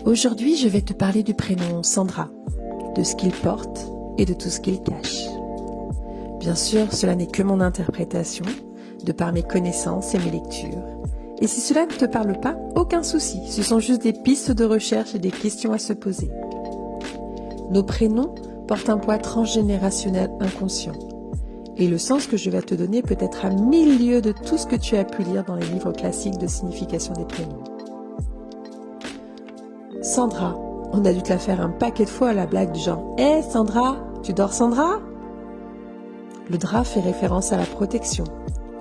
Aujourd'hui, je vais te parler du prénom Sandra, de ce qu'il porte et de tout ce qu'il cache. Bien sûr, cela n'est que mon interprétation, de par mes connaissances et mes lectures. Et si cela ne te parle pas, aucun souci, ce sont juste des pistes de recherche et des questions à se poser. Nos prénoms portent un poids transgénérationnel inconscient. Et le sens que je vais te donner peut être à 1000 lieues de tout ce que tu as pu lire dans les livres classiques de signification des prénoms. Sandra, on a dû te la faire un paquet de fois à la blague du genre « Hé Sandra, tu dors Sandra ?» Le drap fait référence à la protection.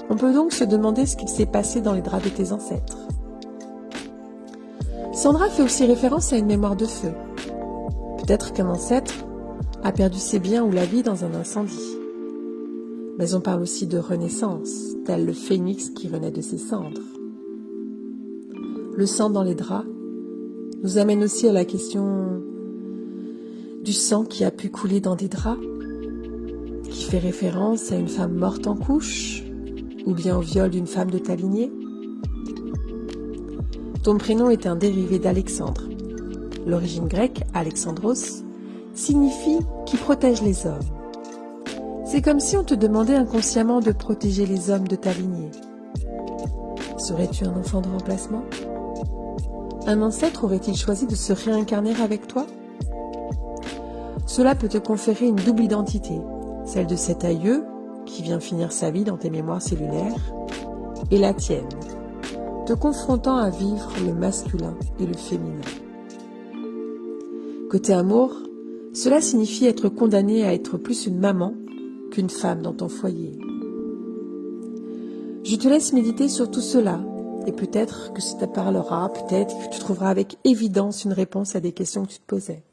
On peut donc se demander ce qu'il s'est passé dans les draps de tes ancêtres. Sandra fait aussi référence à une mémoire de feu. Peut-être qu'un ancêtre a perdu ses biens ou la vie dans un incendie. Mais on parle aussi de renaissance, tel le phénix qui renaît de ses cendres. Le sang dans les draps nous amène aussi à la question du sang qui a pu couler dans des draps, qui fait référence à une femme morte en couche, ou bien au viol d'une femme de ta lignée. Ton prénom est un dérivé d'Alexandre. L'origine grecque, Alexandros, signifie « qui protège les hommes ». C'est comme si on te demandait inconsciemment de protéger les hommes de ta lignée. Serais-tu un enfant de remplacement ? Un ancêtre aurait-il choisi de se réincarner avec toi ? Cela peut te conférer une double identité, celle de cet aïeux qui vient finir sa vie dans tes mémoires cellulaires, et la tienne, te confrontant à vivre le masculin et le féminin. Côté amour, cela signifie être condamné à être plus une maman qu'une femme dans ton foyer. Je te laisse méditer sur tout cela, et peut-être que ça te parlera, peut-être que tu trouveras avec évidence une réponse à des questions que tu te posais.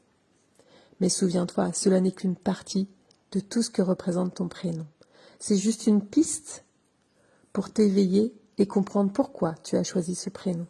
Mais souviens-toi, cela n'est qu'une partie de tout ce que représente ton prénom. C'est juste une piste pour t'éveiller et comprendre pourquoi tu as choisi ce prénom.